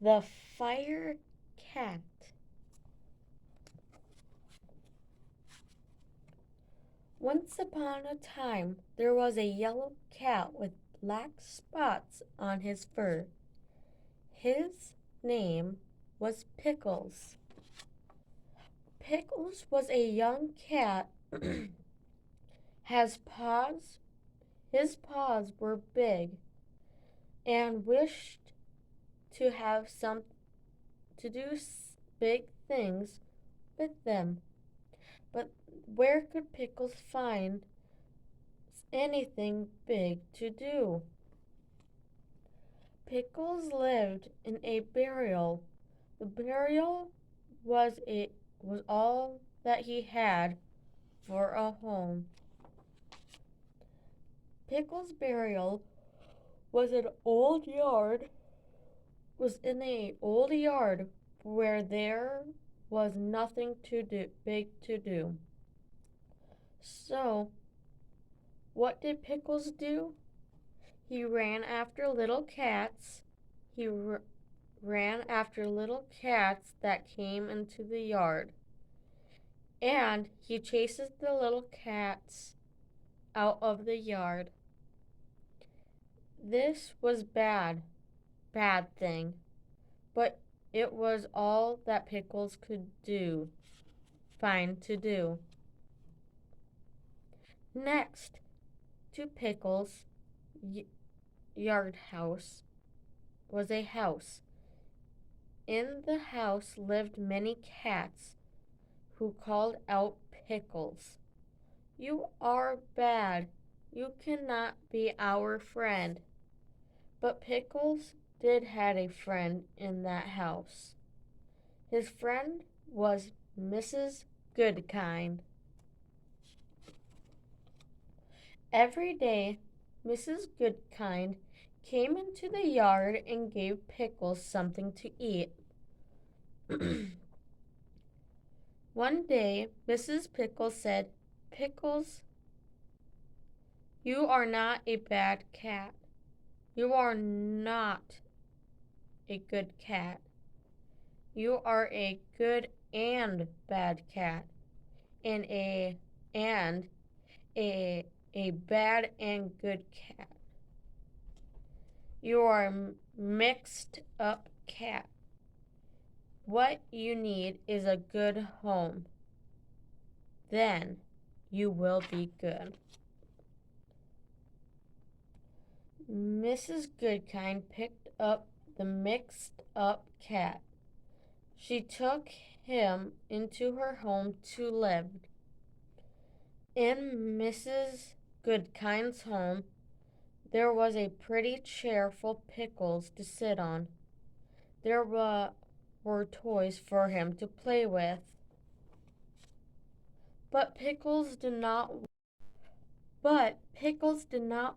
The Fire Cat. Once upon a time, there was a yellow cat with black spots on his fur. His name was Pickles. Pickles was a young cat. His paws, his paws were big and wished to have some to do big things with them. But where could Pickles find anything big to do? Pickles lived in a burial. The burial was all that he had for a home. Pickles' burial was an old yard was in a old yard where there was nothing big to do. So, what did Pickles do? He ran after little cats. He ran after little cats that came into the yard. And he chases the little cats out of the yard. This was bad thing, but it was all that Pickles could find to do. Next to Pickles' yard house was a house. In the house lived many cats who called out Pickles. "You are bad. You cannot be our friend." But Pickles did have a friend in that house. His friend was Mrs. Goodkind. Every day, Mrs. Goodkind came into the yard and gave Pickles something to eat. One day, Mrs. Pickles said, "Pickles, you are not a bad cat. You are not a good cat. You are a good and bad cat, and a bad and good cat. You are a mixed up cat. What you need is a good home. Then you will be good." Mrs. Goodkind picked up the mixed up cat. She took him into her home to live. In Mrs. Goodkind's home, there was a pretty chair for Pickles to sit on. There were toys for him to play with. But Pickles did not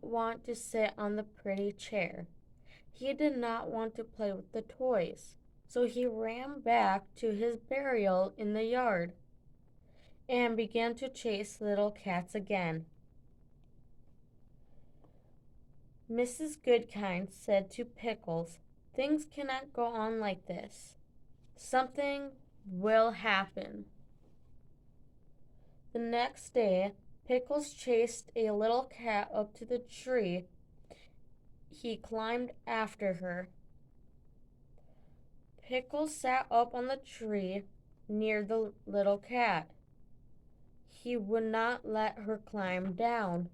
want to sit on the pretty chair. He did not want to play with the toys. So he ran back to his burial in the yard and began to chase little cats again. Mrs. Goodkind said to Pickles, "Things cannot go on like this. Something will happen." The next day, Pickles chased a little cat up to the tree. He climbed after her. Pickles sat up on the tree near the little cat. He would not let her climb down.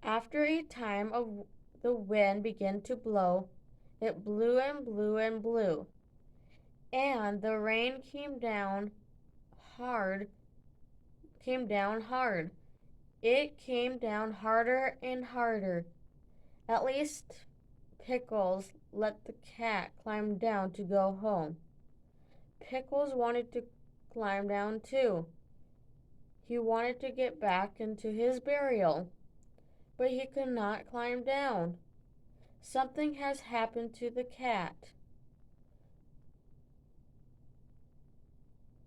After a time the wind began to blow. It blew and blew and blew, and the rain came down hard. It came down harder and harder. At least Pickles let the cat climb down to go home. Pickles wanted to climb down too. He wanted to get back into his burial, but he could not climb down. Something has happened to the cat.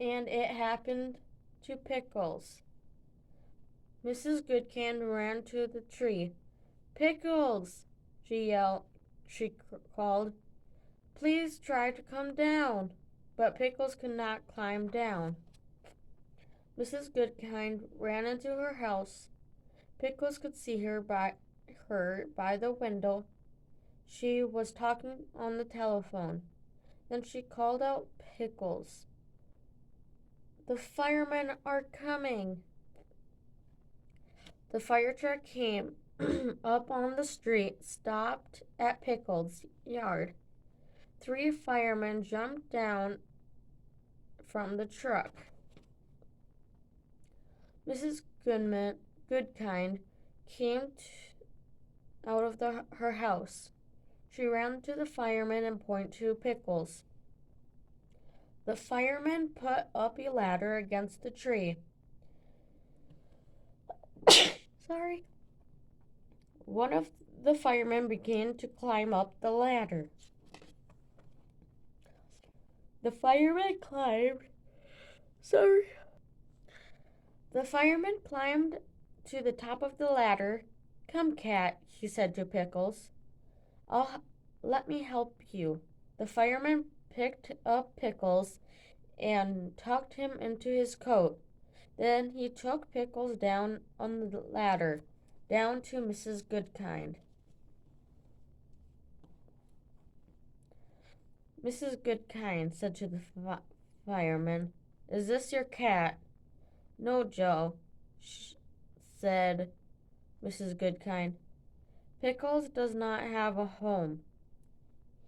And it happened to Pickles. Mrs. Goodkind ran to the tree. "Pickles!" she yelled. she called. Please try to come down. But Pickles could not climb down. Mrs. Goodkind ran into her house. Pickles could see her by the window. She was talking on the telephone. Then she called out Pickles. The firemen are coming. The fire truck came up on the street, stopped at Pickles' yard. 3 firemen jumped down from the truck. Mrs. Goodkind came out of her house. She ran to the firemen and pointed to Pickles. The firemen put up a ladder against the tree. Sorry. One of the firemen began to climb up the ladder. The fireman climbed. Sorry. The fireman climbed to the top of the ladder. Come, cat, he said to Pickles. Let me help you. The fireman picked up Pickles and tucked him into his coat. Then he took Pickles down on the ladder, down to Mrs. Goodkind. Mrs. Goodkind said to the fireman, Is this your cat? No, Joe, said Mrs. Goodkind. Pickles does not have a home.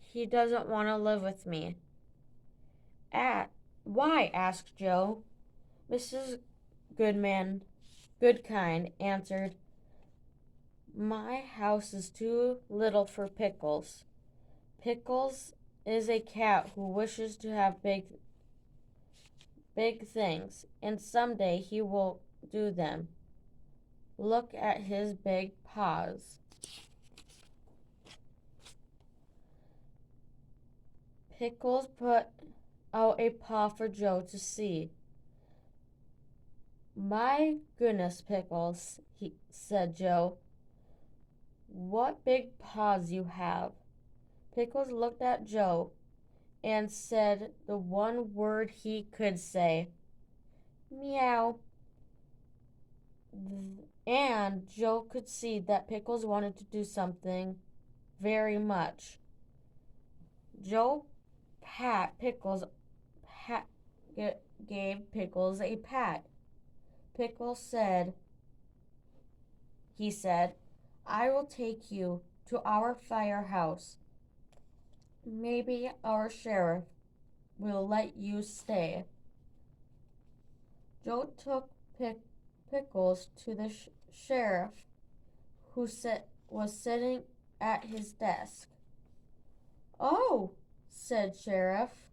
He doesn't want to live with me. Why? Asked Joe. Mrs. Goodkind answered, My house is too little for Pickles. Pickles is a cat who wishes to have big things, and someday he will do them. Look at his big paws. Pickles put out a paw for Joe to see. My goodness, Pickles, said Joe. What big paws you have. Pickles looked at Joe and said the one word he could say. Meow. And Joe could see that Pickles wanted to do something very much. Joe gave Pickles a pat. Pickles said, I will take you to our firehouse. Maybe our sheriff will let you stay. Joe took Pickles to the sheriff, who was sitting at his desk. Oh, said Sheriff,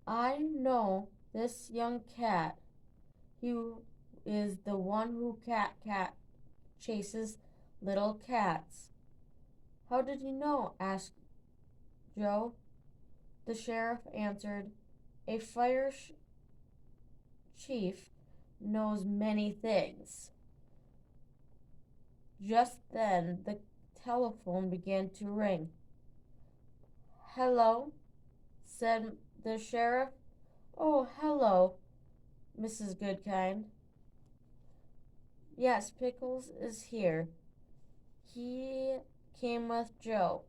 I know this young cat. He is the one who chases little cats. How did you know? Asked Joe. The sheriff answered, A fire chief knows many things. Just then the telephone began to ring. Hello, said the sheriff. Oh, hello, Mrs. Goodkind. Yes, Pickles is here. He came with Joe.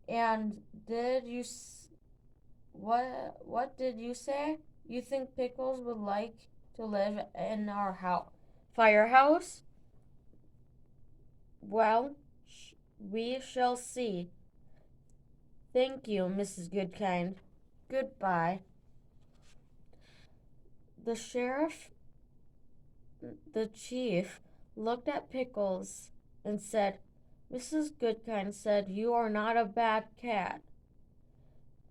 And what did you say? You think Pickles would like to live in our firehouse? Well, we shall see. Thank you, Mrs. Goodkind. Goodbye. The chief, looked at Pickles and said, Mrs. Goodkind said you are not a bad cat,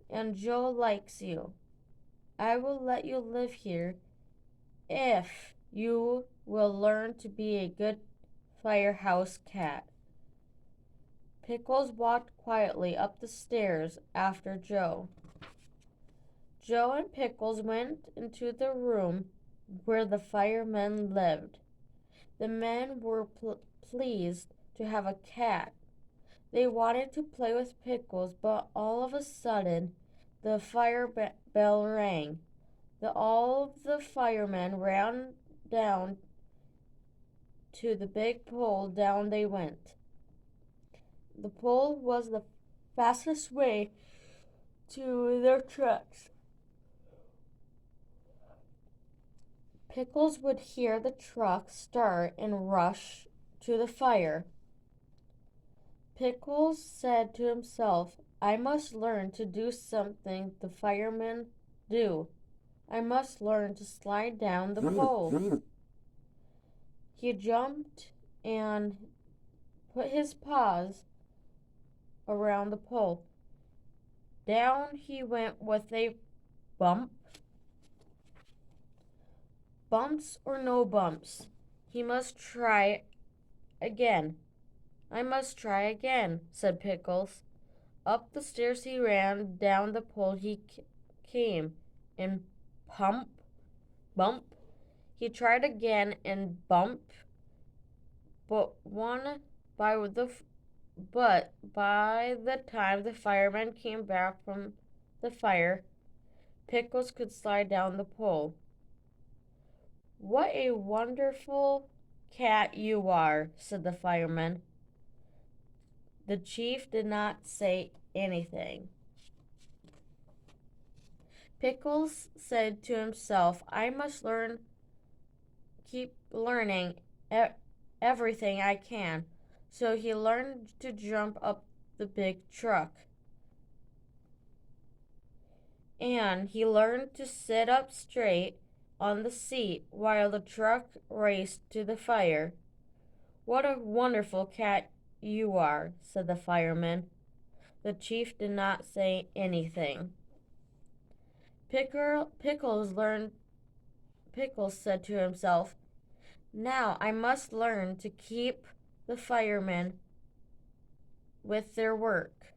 and Joe likes you. I will let you live here if you will learn to be a good firehouse cat. Pickles walked quietly up the stairs after Joe. Joe and Pickles went into the room where the firemen lived. The men were pleased to have a cat. They wanted to play with Pickles, but all of a sudden, the fire bell rang. All of the firemen ran down to the big pole. Down they went. The pole was the fastest way to their trucks. Pickles would hear the truck start and rush to the fire. Pickles said to himself, I must learn to do something the firemen do. I must learn to slide down the pole. He jumped and put his paws around the pole. Down he went with a bump. Bumps or no bumps, he must try again. I must try again, said Pickles. Up the stairs he ran, down the pole he came, and pump, bump. He tried again and bump, but by the but by the time the firemen came back from the fire, Pickles could slide down the pole. What a wonderful cat you are, said the fireman. The chief did not say anything. Pickles said to himself, I must keep learning everything I can. So he learned to jump up the big truck. And he learned to sit up straight on the seat while the truck raced to the fire. What a wonderful cat you are, said the fireman. The chief did not say anything. Pickles said to himself, now I must learn to keep the firemen with their work.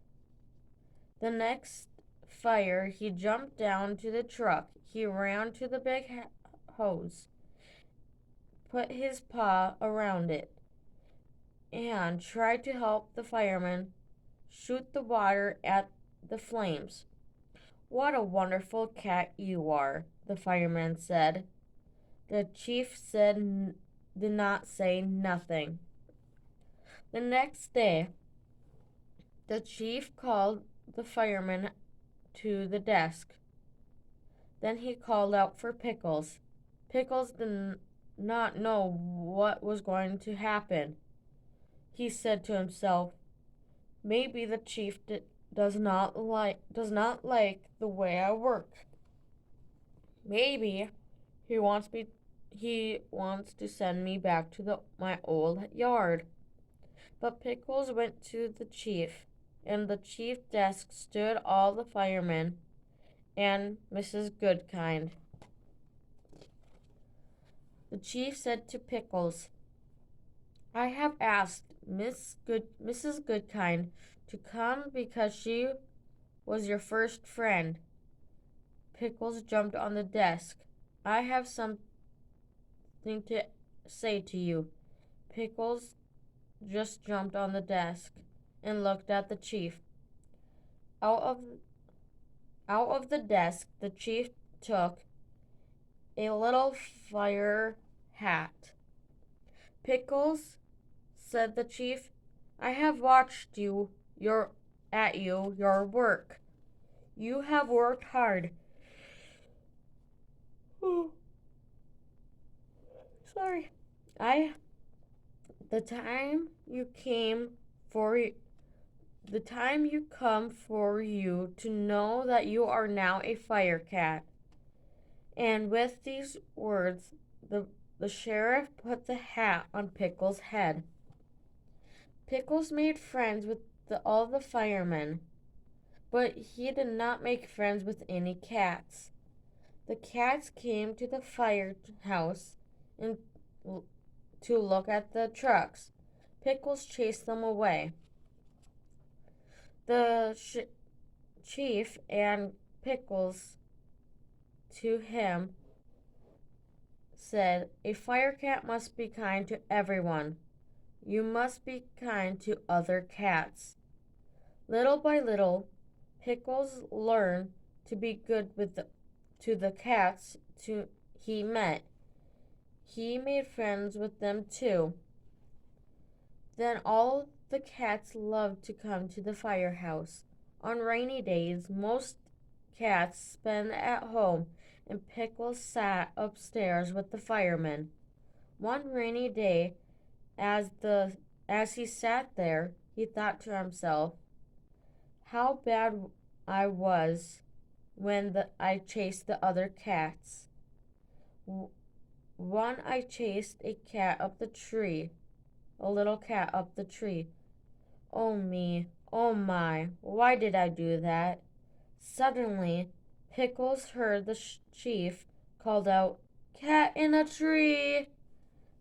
The next fire, he jumped down to the truck. He ran to the big hose, put his paw around it, and tried to help the firemen shoot the water at the flames. What a wonderful cat you are, the fireman said. The chief did not say nothing. The next day, the chief called the fireman to the desk. Then he called out for Pickles. Pickles did not know what was going to happen. He said to himself, maybe the chief does not like the way I work. Maybe he wants to send me back to my old yard. But Pickles went to the chief, and the chief desk stood all the firemen and Mrs. Goodkind. The chief said to Pickles, I have asked Mrs. Goodkind to come because she was your first friend. Pickles jumped on the desk. I have something to say to you. Pickles just jumped on the desk and looked at the chief. Out of the desk, the chief took a little fire hat. Pickles, said the chief, I have watched your work. You have worked hard. Sorry. The time you come for you to know that you are now a fire cat. And with these words, the sheriff put the hat on Pickles' head. Pickles made friends with all the firemen, but he did not make friends with any cats. The cats came to the firehouse and to look at the trucks. Pickles chased them away. The chief and Pickles to him said, a fire cat must be kind to everyone. You must be kind to other cats. Little by little, Pickles learned to be good to the cats he met. He made friends with them too. Then all the cats loved to come to the firehouse. On rainy days, most cats spent at home, and Pickles sat upstairs with the firemen. One rainy day, as he sat there, he thought to himself, "How bad I was when I chased the other cats. One I chased a cat up the tree, a little cat up the tree. Oh me, oh my, why did I do that?" Suddenly, Pickles heard the chief called out, "Cat in a tree!"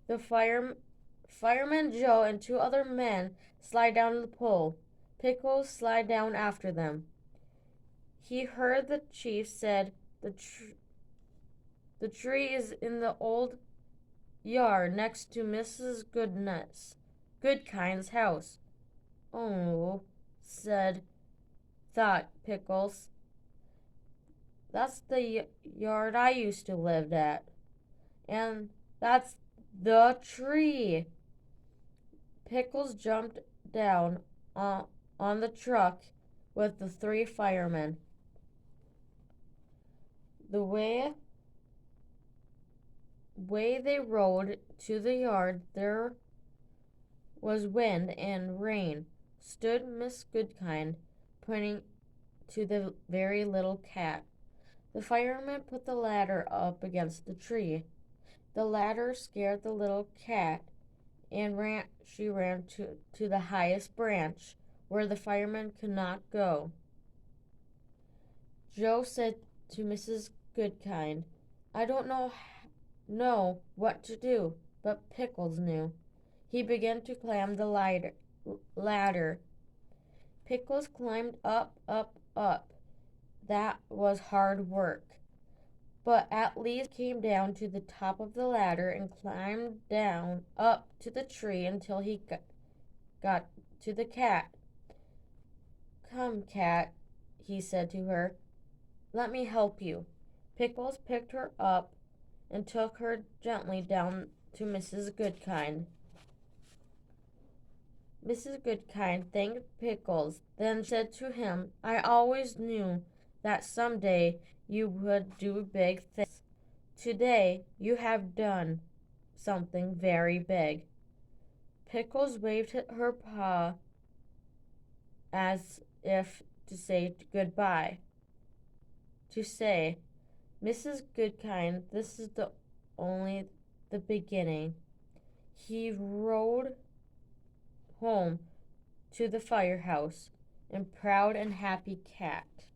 The fireman Joe and two other men slide down the pole. Pickles slide down after them. He heard the chief said, the tree is in the old yard next to Mrs. Goodkind's house." "Oh," thought Pickles. "That's the yard I used to live at. And that's the tree." Pickles jumped down on the truck with the three firemen. The way they rode to the yard, there was wind and rain. Stood Miss Goodkind, pointing to the very little cat. The fireman put the ladder up against the tree. The ladder scared the little cat, and she ran to the highest branch, where the fireman could not go. Joe said to Mrs. Goodkind, "I don't know what to do," but Pickles knew. He began to climb the ladder. Pickles climbed up, up, up. That was hard work. But at least came down to the top of the ladder and climbed down up to the tree until he got to the cat. "Come, cat," he said to her. "Let me help you." Pickles picked her up and took her gently down to Mrs. Goodkind. Mrs. Goodkind thanked Pickles, then said to him, "I always knew that someday you would do big things. Today you have done something very big." Pickles waved her paw as if to say goodbye. To say, "Mrs. Goodkind, this is only the beginning." He rode home to the firehouse, a proud and happy cat.